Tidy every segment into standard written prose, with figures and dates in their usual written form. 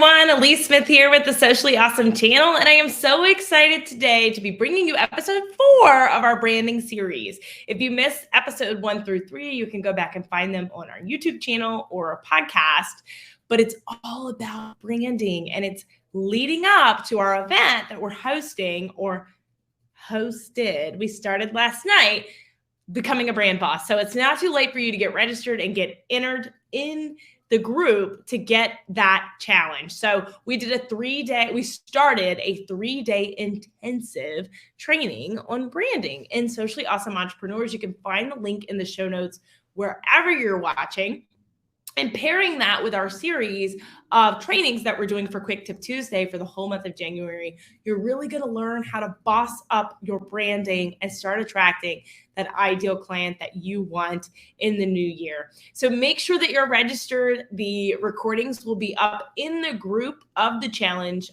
everyone. Elise Smith here with the Socially Awesome channel, and I am so excited today to be bringing you episode 4 of our branding series. If you missed episode 1 through 3, you can go back and find them on our YouTube channel or a podcast, but it's all about branding, and it's leading up to our event that we're hosting or hosted. We started last night, Becoming a Brand Boss. So it's now too late for you to get registered and get entered in the group to get that challenge. So we started a 3-day intensive training on branding and socially awesome entrepreneurs. You can find the link in the show notes wherever you're watching. And pairing that with our series of trainings that we're doing for Quick Tip Tuesday for the whole month of January, you're really going to learn how to boss up your branding and start attracting that ideal client that you want in the new year. So make sure that you're registered. The recordings will be up in the group of the challenge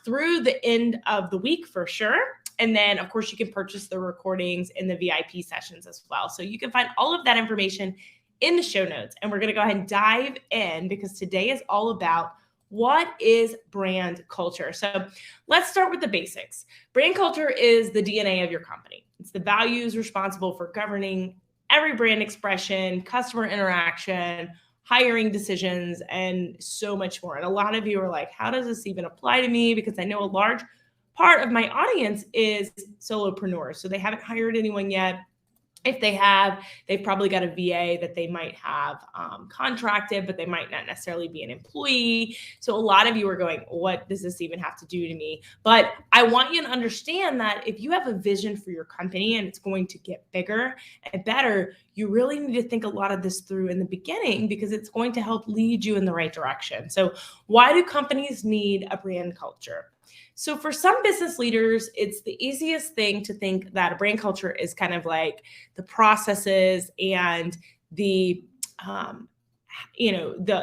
through the end of the week for sure. And then, of course, you can purchase the recordings in the VIP sessions as well. So you can find all of that information in the show notes. And we're going to go ahead and dive in because today is all about what is brand culture. So let's start with the basics. Brand culture is the DNA of your company. It's the values responsible for governing every brand expression, customer interaction, hiring decisions, and so much more. And a lot of you are like, how does this even apply to me? Because I know a large part of my audience is solopreneurs. So they haven't hired anyone yet. If they have, they've probably got a VA that they might have contracted, but they might not necessarily be an employee. So a lot of you are going, what does this even have to do to me? But I want you to understand that if you have a vision for your company and it's going to get bigger and better, you really need to think a lot of this through in the beginning because it's going to help lead you in the right direction. So why do companies need a brand culture? So for some business leaders, it's the easiest thing to think that a brand culture is kind of like the processes and the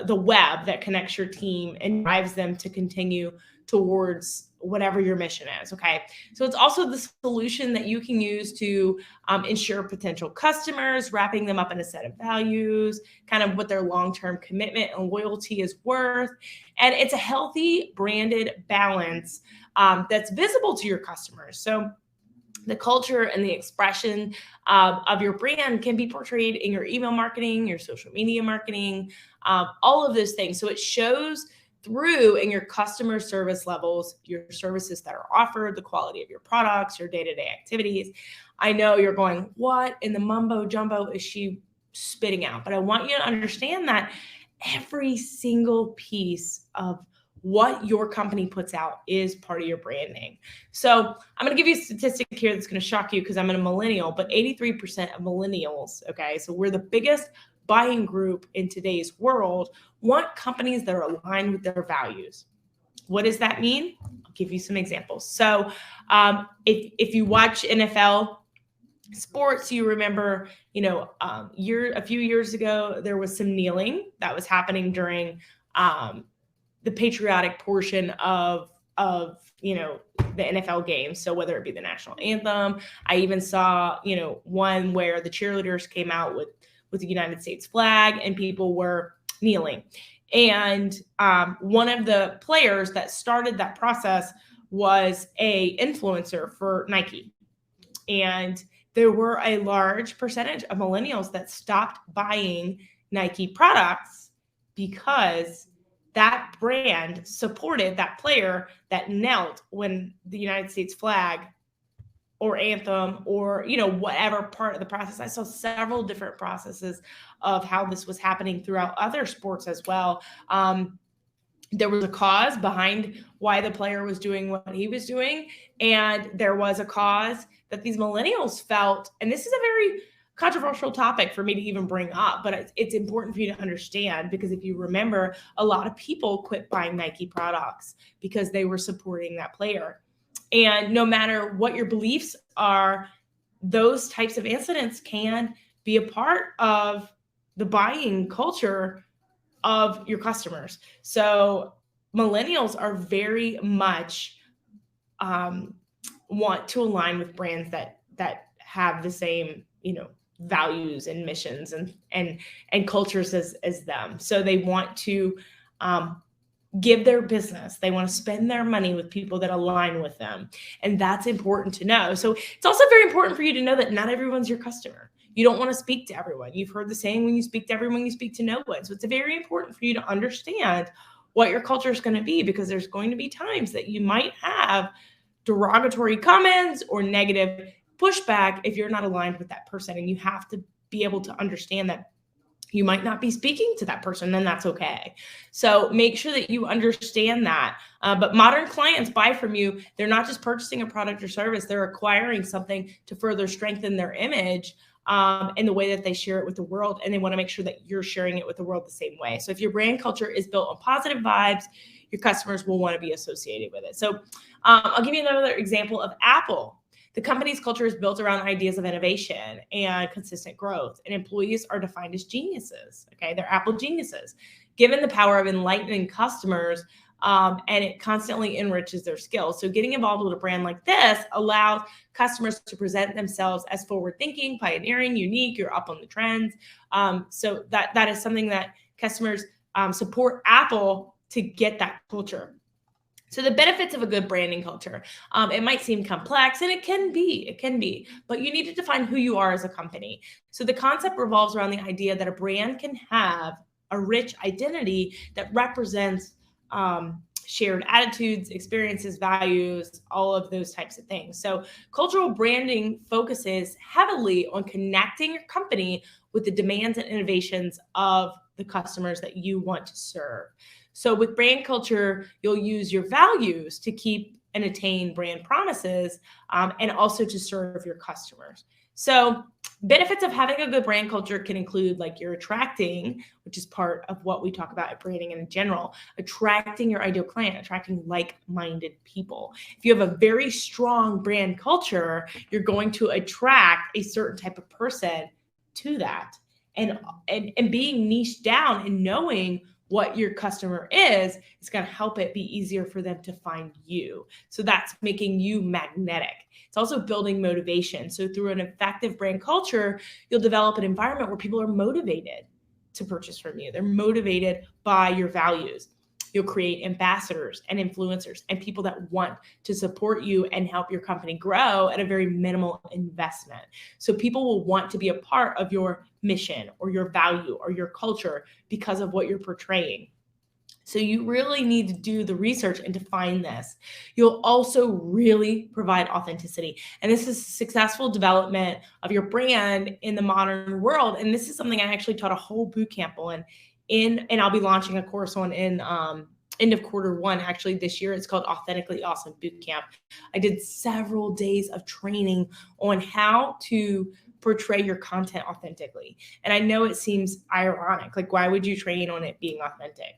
web that connects your team and drives them to continue towards whatever your mission is. Okay. So it's also the solution that you can use to ensure potential customers, wrapping them up in a set of values, kind of what their long-term commitment and loyalty is worth. And it's a healthy branded balance that's visible to your customers. So the culture and the expression of your brand can be portrayed in your email marketing, your social media marketing, all of those things. So it shows through in your customer service levels, your services that are offered, the quality of your products, your day-to-day activities. I know you're going, what in the mumbo jumbo is she spitting out? But I want you to understand that every single piece of what your company puts out is part of your branding. So I'm going to give you a statistic here that's going to shock you because I'm a millennial, but 83% of millennials, okay, so we're the biggest buying group in today's world, want companies that are aligned with their values. What does that mean? I'll give you some examples. So if you watch NFL sports, you remember, a few years ago, there was some kneeling that was happening during the patriotic portion of the NFL games. So whether it be the national anthem, I even saw, one where the cheerleaders came out with the United States flag and people were kneeling. And one of the players that started that process was a influencer for Nike. And there were a large percentage of millennials that stopped buying Nike products because that brand supported that player that knelt when the United States flag or anthem or, whatever part of the process. I saw several different processes of how this was happening throughout other sports as well. There was a cause behind why the player was doing what he was doing. And there was a cause that these millennials felt, and this is a very controversial topic for me to even bring up, but it's important for you to understand because if you remember, a lot of people quit buying Nike products because they were supporting that player. And no matter what your beliefs are, those types of incidents can be a part of the buying culture of your customers. So millennials are very much want to align with brands that have the same, values and missions and cultures as them. So they want to give their business. They want to spend their money with people that align with them. And that's important to know. So it's also very important for you to know that not everyone's your customer. You don't want to speak to everyone. You've heard the saying, when you speak to everyone, you speak to no one. So it's very important for you to understand what your culture is going to be, because there's going to be times that you might have derogatory comments or negative pushback if you're not aligned with that person. And you have to be able to understand that you might not be speaking to that person, then that's okay. So make sure that you understand that. But modern clients buy from you. They're not just purchasing a product or service. They're acquiring something to further strengthen their image and the way that they share it with the world. And they want to make sure that you're sharing it with the world the same way. So if your brand culture is built on positive vibes, your customers will want to be associated with it. So I'll give you another example of Apple. The company's culture is built around ideas of innovation and consistent growth, and employees are defined as geniuses. Okay, they're Apple geniuses, given the power of enlightening customers, and it constantly enriches their skills. So getting involved with a brand like this allows customers to present themselves as forward-thinking, pioneering, unique. You're up on the trends. So that is something that customers support Apple to get that culture. So the benefits of a good branding culture, it might seem complex, and it can be, but you need to define who you are as a company. So the concept revolves around the idea that a brand can have a rich identity that represents shared attitudes, experiences, values, all of those types of things. So cultural branding focuses heavily on connecting your company with the demands and innovations of the customers that you want to serve. So with brand culture, you'll use your values to keep and attain brand promises, and also to serve your customers. So benefits of having a good brand culture can include, like, you're attracting, which is part of what we talk about at branding in general, attracting your ideal client, attracting like-minded people. If you have a very strong brand culture, you're going to attract a certain type of person to that. And being niched down and knowing what your customer is going to help it be easier for them to find you. So that's making you magnetic. It's also building motivation. So through an effective brand culture, you'll develop an environment where people are motivated to purchase from you. They're motivated by your values. You'll create ambassadors and influencers and people that want to support you and help your company grow at a very minimal investment. So people will want to be a part of your mission or your value or your culture because of what you're portraying. So you really need to do the research and define this. You'll also really provide authenticity. And this is successful development of your brand in the modern world. And this is something I actually taught a whole boot camp on and I'll be launching a course on in end of Q1 actually this year. It's called Authentically Awesome Boot Camp. I did several days of training on how to portray your content authentically. And I know it seems ironic. Like, why would you train on it being authentic?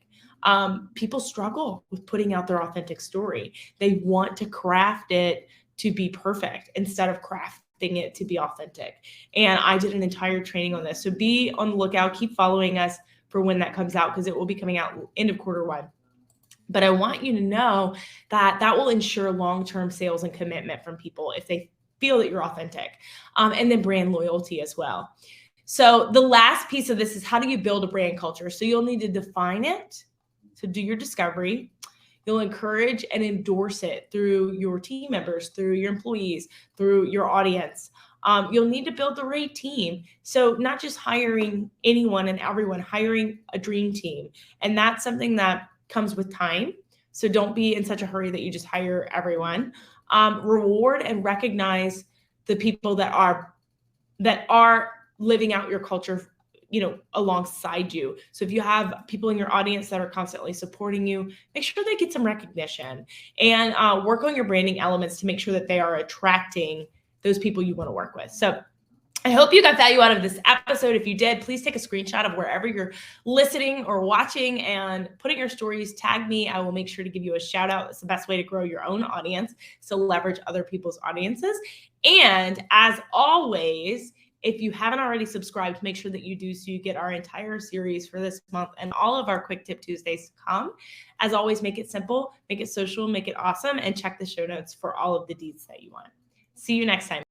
People struggle with putting out their authentic story. They want to craft it to be perfect instead of crafting it to be authentic. And I did an entire training on this. So be on the lookout. Keep following us for when that comes out, because it will be coming out end of Q1. But I want you to know that that will ensure long-term sales and commitment from people if they feel that you're authentic, and then brand loyalty as well. So the last piece of this is, how do you build a brand culture? So you'll need to define it. So do your discovery. You'll encourage and endorse it through your team members, through your employees, through your audience. You'll need to build the right team. So not just hiring anyone and everyone, hiring a dream team. And that's something that comes with time. So don't be in such a hurry that you just hire everyone. Reward and recognize the people that are living out your culture, alongside you. So if you have people in your audience that are constantly supporting you, make sure they get some recognition, and work on your branding elements to make sure that they are attracting those people you want to work with. So I hope you got value out of this episode. If you did, please take a screenshot of wherever you're listening or watching and put in your stories, tag me. I will make sure to give you a shout out. It's the best way to grow your own audience, so leverage other people's audiences. And as always, if you haven't already subscribed, make sure that you do, so you get our entire series for this month and all of our Quick Tip Tuesdays to come. As always, make it simple, make it social, make it awesome, and check the show notes for all of the deeds that you want. See you next time.